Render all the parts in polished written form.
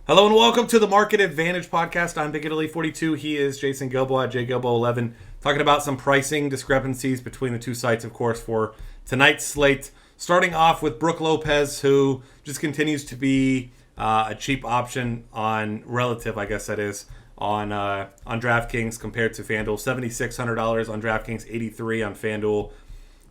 Hello and welcome to the Market Advantage podcast. I'm Big Italy 42. He is Jason Gilbo at JGilbo11, talking about some pricing discrepancies between the two sites, of course, for tonight's slate. Starting off with Brook Lopez, who just continues to be a cheap option on relative, I guess that is, on DraftKings compared to FanDuel. $7,600 on DraftKings, $83 on FanDuel.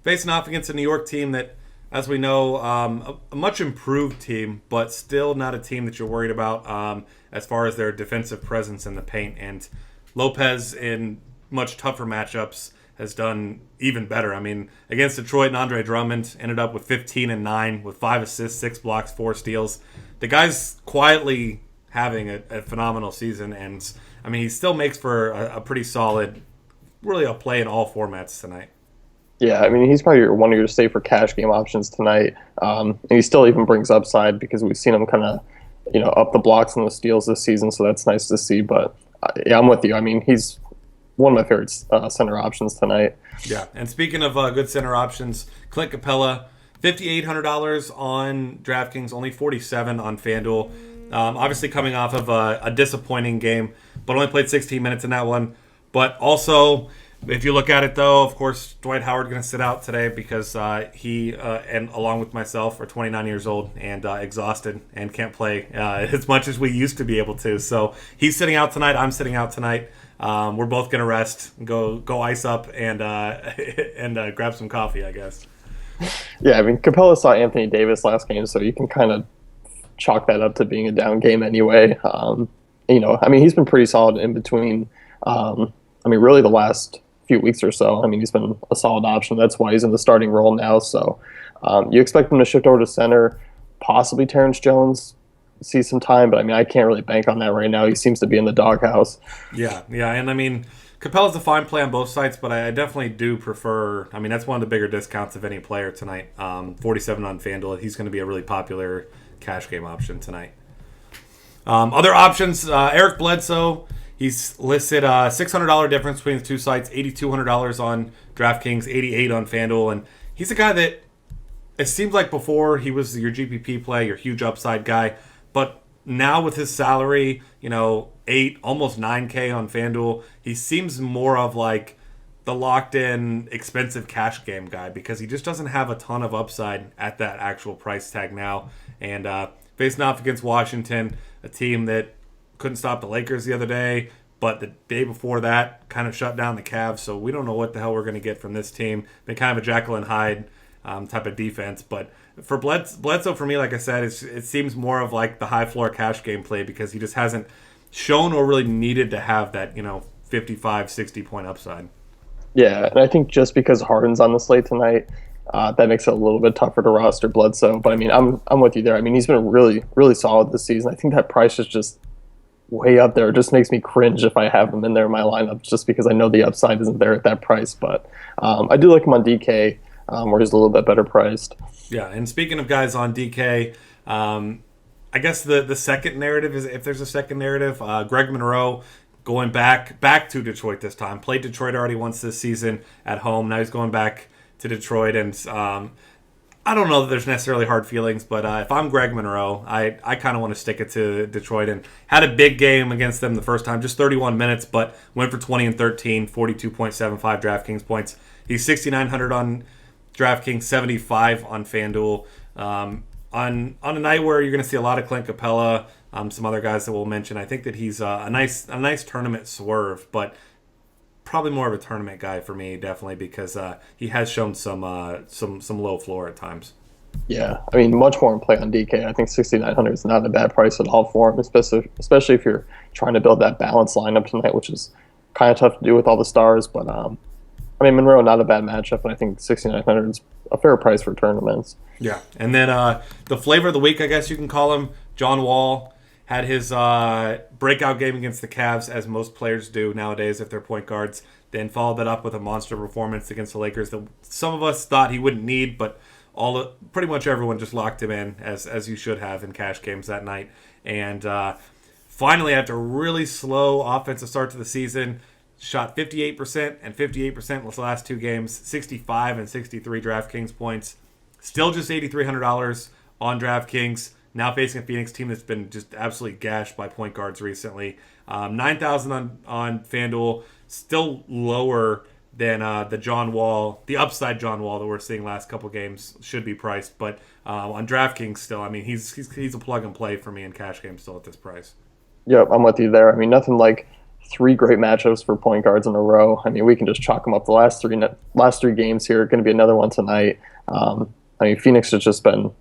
Facing off against a New York team that, as we know, a much improved team, but still not a team that you're worried about as far as their defensive presence in the paint. And Lopez, in much tougher matchups, has done even better. I mean, against Detroit and Andre Drummond, ended up with 15 and 9 with 5 assists, 6 blocks, 4 steals. The guy's quietly having a phenomenal season, and I mean, he still makes for a pretty solid, really a play in all formats tonight. Yeah, I mean, he's probably one of your safer cash game options tonight. And he still even brings upside because we've seen him kind of, up the blocks and the steals this season, so that's nice to see. But, yeah, I'm with you. I mean, he's one of my favorite center options tonight. Yeah, and speaking of good center options, Clint Capella, $5,800 on DraftKings, only $47 on FanDuel. Obviously coming off of a disappointing game, but only played 16 minutes in that one. But also, if you look at it, though, of course, Dwight Howard going to sit out today because he and along with myself are 29 years old and exhausted and can't play as much as we used to be able to. So he's sitting out tonight. I'm sitting out tonight. We're both going to rest, go ice up, and grab some coffee, I guess. Yeah, I mean, Capella saw Anthony Davis last game, so you can kind of chalk that up to being a down game anyway. I mean, he's been pretty solid in between. Really the last few weeks or so. I mean, he's been a solid option. That's why he's in the starting role now. So you expect him to shift over to center, possibly Terrence Jones see some time, but I mean, I can't really bank on that right now. He seems to be in the doghouse. Yeah, and I mean, Capella's a fine play on both sides, but I definitely do prefer. I mean, that's one of the bigger discounts of any player tonight. 47 on FanDuel. He's going to be a really popular cash game option tonight. Other options: Eric Bledsoe. He's listed a $600 difference between the two sites, $8,200 on DraftKings, $88 on FanDuel. And he's a guy that it seems like before he was your GPP play, your huge upside guy. But now with his salary, 8, almost 9K on FanDuel, he seems more of like the locked-in expensive cash game guy because he just doesn't have a ton of upside at that actual price tag now. And facing off against Washington, a team that couldn't stop the Lakers the other day, but the day before that kind of shut down the Cavs, so we don't know what the hell we're going to get from this team. Been kind of a Jekyll and Hyde type of defense, but for Bledsoe, for me, like I said, it seems more of like the high floor cash game play because he just hasn't shown or really needed to have that 55, 60 point upside. Yeah, and I think just because Harden's on the slate tonight, that makes it a little bit tougher to roster Bledsoe. But I mean, I'm with you there. I mean, he's been really, really solid this season. I think that price is just way up there. It just makes me cringe if I have him in there in my lineup just because I know the upside isn't there at that price. But I do like him on DK, where he's a little bit better priced. Yeah, and speaking of guys on DK, I guess the second narrative is, if there's a second narrative, Greg Monroe going back to Detroit this time. Played Detroit already once this season at home. Now he's going back to Detroit, and I don't know that there's necessarily hard feelings, but if I'm Greg Monroe, I kind of want to stick it to Detroit, and had a big game against them the first time, just 31 minutes, but went for 20 and 13, 42.75 DraftKings points. He's 6,900 on DraftKings, 75 on FanDuel. On a night where you're going to see a lot of Clint Capella, some other guys that we'll mention, I think that he's a nice tournament swerve, but probably more of a tournament guy for me, definitely, because he has shown some low floor at times. Yeah, I mean, much more in play on DK. I think 6,900 is not a bad price at all for him, especially if you're trying to build that balanced lineup tonight, which is kind of tough to do with all the stars. But I mean, Monroe, not a bad matchup, and I think 6,900 is a fair price for tournaments. Yeah, and then the flavor of the week, I guess you can call him, John Wall. Had his breakout game against the Cavs, as most players do nowadays if they're point guards. Then followed that up with a monster performance against the Lakers that some of us thought he wouldn't need, but pretty much everyone just locked him in, as you should have in cash games that night. And finally, after a really slow offensive start to the season, shot 58% and 58% in the last two games, 65 and 63 DraftKings points. Still just $8,300 on DraftKings. now facing a Phoenix team that's been just absolutely gashed by point guards recently. 9,000 on FanDuel, still lower than the John Wall, the upside John Wall that we're seeing last couple games should be priced. But on DraftKings still, I mean, he's a plug and play for me in cash games still at this price. Yep, I'm with you there. I mean, nothing like 3 great matchups for point guards in a row. I mean, we can just chalk them up. The last three games here, going to be another one tonight. I mean, Phoenix has just been,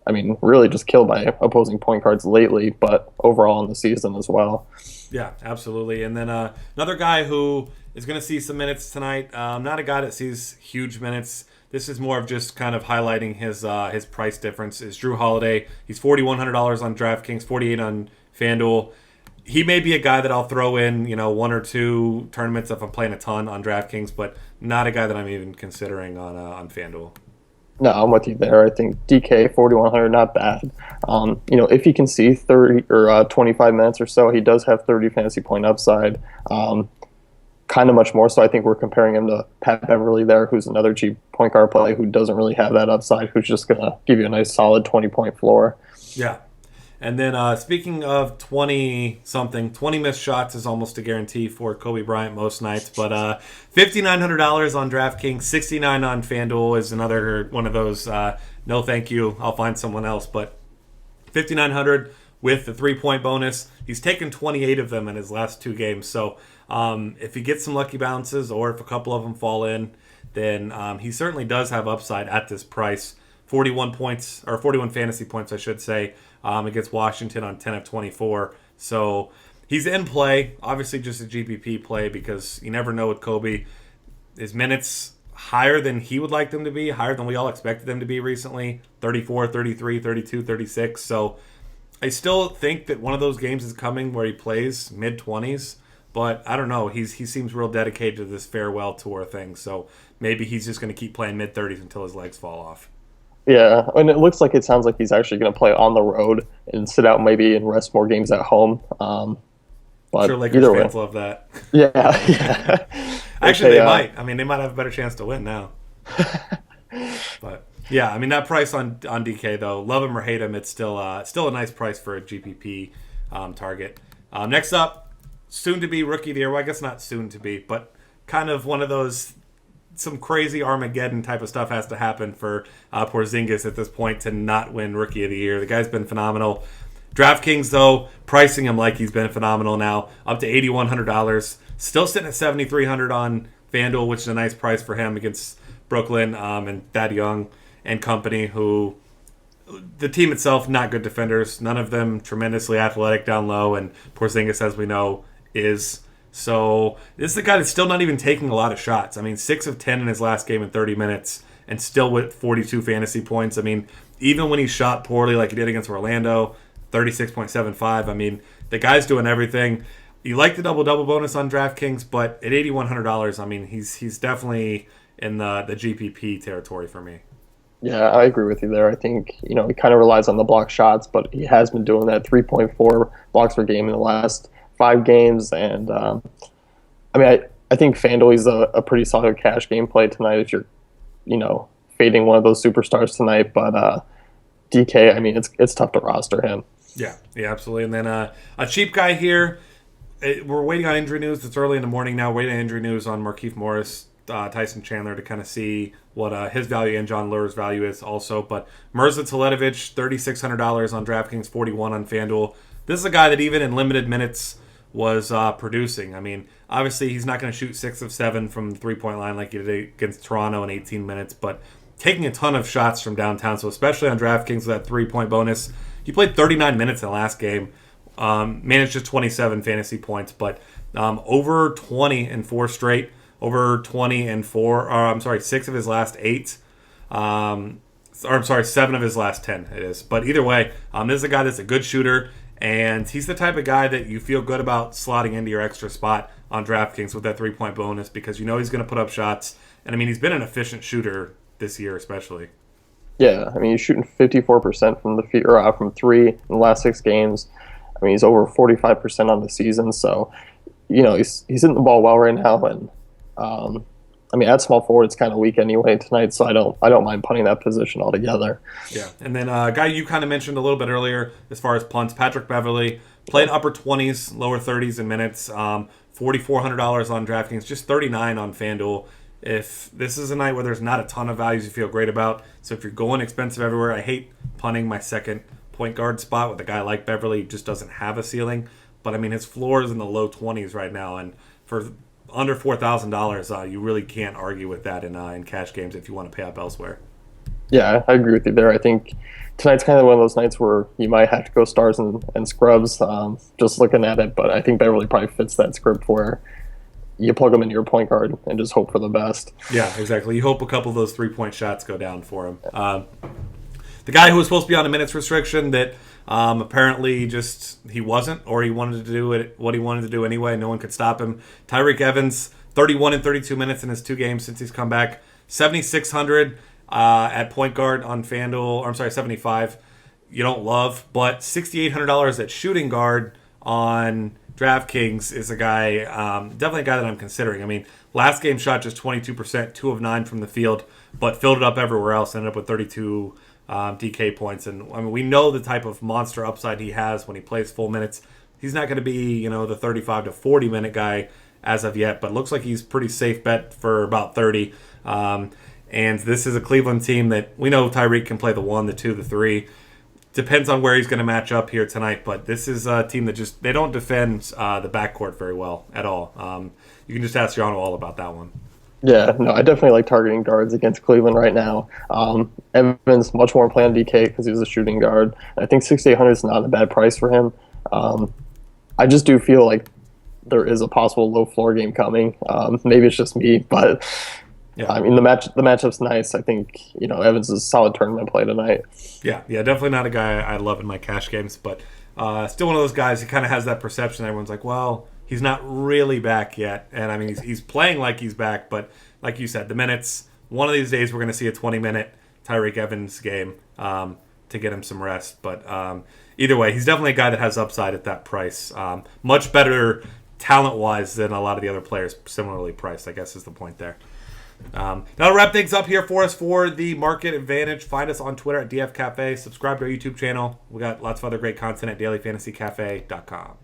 I mean, really just killed by opposing point guards lately, but overall in the season as well. Yeah, absolutely. And then another guy who is going to see some minutes tonight. Not a guy that sees huge minutes. This is more of just kind of highlighting his price difference. Is Drew Holiday. He's $4,100 on DraftKings, $48 on FanDuel. He may be a guy that I'll throw in, 1 or 2 tournaments if I'm playing a ton on DraftKings, but not a guy that I'm even considering on FanDuel. No, I'm with you there. I think DK 4,100, not bad. If he can see 30 or 25 minutes or so, he does have 30 fantasy point upside. Kind of much more so. I think we're comparing him to Pat Beverley there, who's another cheap point guard play who doesn't really have that upside, who's just going to give you a nice solid 20-point floor. Yeah. And then speaking of 20 missed shots is almost a guarantee for Kobe Bryant most nights. But $5,900 on DraftKings, $69 on FanDuel is another one of those, no thank you, I'll find someone else. But $5,900 with the 3-point bonus. He's taken 28 of them in his last 2 games. So if he gets some lucky bounces or if a couple of them fall in, then he certainly does have upside at this price. 41 fantasy points, I should say, against Washington on 10 of 24. So he's in play. Obviously just a GPP play because you never know with Kobe. His minutes higher than he would like them to be, higher than we all expected them to be recently. 34, 33, 32, 36. So I still think that one of those games is coming where he plays mid-20s. But I don't know. He seems real dedicated to this farewell tour thing. So maybe he's just going to keep playing mid-30s until his legs fall off. Yeah, and it sounds like he's actually going to play on the road and sit out maybe and rest more games at home. But sure, Lakers fans love that. Yeah. Actually, they might. I mean, they might have a better chance to win now. But yeah, I mean that price on DK though, love him or hate him, it's still a nice price for a GPP target. Next up, soon to be rookie of the year. Well, I guess not soon to be, but kind of one of those. Some crazy Armageddon type of stuff has to happen for Porzingis at this point to not win Rookie of the Year. The guy's been phenomenal. DraftKings, though, pricing him like he's been phenomenal now, up to $8,100. Still sitting at $7,300 on FanDuel, which is a nice price for him against Brooklyn and Thad Young and company, who the team itself, not good defenders. None of them tremendously athletic down low, and Porzingis, as we know, is. So this is a guy that's still not even taking a lot of shots. I mean, 6 of 10 in his last game in 30 minutes and still with 42 fantasy points. I mean, even when he shot poorly like he did against Orlando, 36.75. I mean, the guy's doing everything. You like the double-double bonus on DraftKings, but at $8,100, I mean, he's definitely in the GPP territory for me. Yeah, I agree with you there. I think, he kind of relies on the block shots, but he has been doing that 3.4 blocks per game in the last 5 games, and I think FanDuel is a pretty solid cash game play tonight if you're, fading one of those superstars tonight. But DK, I mean, it's tough to roster him. Yeah, absolutely. And then a cheap guy here. We're waiting on injury news. It's early in the morning now. Waiting on injury news on Markieff Morris, Tyson Chandler to kind of see what his value and John Lur's value is also. But Mirza Teletovic, $3,600 on DraftKings, $41 on FanDuel. This is a guy that even in limited minutes was producing. I mean, obviously he's not going to shoot 6 of 7 from the 3-point line like he did against Toronto in 18 minutes, but taking a ton of shots from downtown. So especially on DraftKings with that 3-point bonus, he played 39 minutes in the last game, managed just 27 fantasy points, but over 20 in 4 straight, over 20 and 6 of his last 8. 7 of his last 10 it is. But either way, this is a guy that's a good shooter. And he's the type of guy that you feel good about slotting into your extra spot on DraftKings with that 3-point bonus because you know he's going to put up shots. And, I mean, he's been an efficient shooter this year especially. Yeah, I mean, he's shooting 54% from 3 in the last 6 games. I mean, he's over 45% on the season. So, he's hitting the ball well right now. And, I mean, at small forward, it's kind of weak anyway tonight, so I don't mind punting that position altogether. Yeah, and then a guy you kind of mentioned a little bit earlier as far as punts, Patrick Beverley, played upper 20s, lower 30s in minutes, $4,400 on DraftKings, just 39 on FanDuel. If this is a night where there's not a ton of values you feel great about, so if you're going expensive everywhere, I hate punting my second point guard spot with a guy like Beverley who just doesn't have a ceiling. But I mean, his floor is in the low 20s right now, and for under $4,000, you really can't argue with that in cash games if you want to pay up elsewhere. Yeah, I agree with you there. I think tonight's kind of one of those nights where you might have to go stars and scrubs, just looking at it. But I think Beverly probably fits that script where you plug him into your point guard and just hope for the best. Yeah, exactly. You hope a couple of those three-point shots go down for him. The guy who was supposed to be on a minutes restriction that apparently just he wasn't, or he wanted to do what he wanted to do anyway. No one could stop him. Tyreke Evans, 31 and 32 minutes in his 2 games since he's come back. 7,600 at point guard on FanDuel. Or I'm sorry, 75. You don't love, but $6,800 at shooting guard on DraftKings is a guy, definitely a guy that I'm considering. I mean, last game shot just 22%, 2 of 9 from the field, but filled it up everywhere else. Ended up with 32 DK points, and I mean, we know the type of monster upside he has when he plays full minutes. He's not going to be, the 35 to 40 minute guy as of yet, but looks like he's pretty safe bet for about 30. And this is a Cleveland team that we know Tyreke can play the 1, the 2, the 3. Depends on where he's going to match up here tonight, but this is a team that just they don't defend the backcourt very well at all. You can just ask John all about that one. Yeah, no, I definitely like targeting guards against Cleveland right now. Evans much more play on DK because he was a shooting guard. I think 6,800 is not a bad price for him. I just do feel like there is a possible low floor game coming. Maybe it's just me, but yeah. I mean the matchup's nice. I think Evans is a solid tournament play tonight. Yeah, definitely not a guy I love in my cash games, but still one of those guys who kind of has that perception. Everyone's like, well, he's not really back yet. And I mean, he's playing like he's back, but like you said, the minutes, one of these days we're going to see a 20-minute Tyreke Evans game to get him some rest. But either way, he's definitely a guy that has upside at that price. Much better talent-wise than a lot of the other players similarly priced, I guess is the point there. That'll wrap things up here for us for the Market Advantage. Find us on Twitter at DF Cafe. Subscribe to our YouTube channel. We got lots of other great content at dailyfantasycafe.com.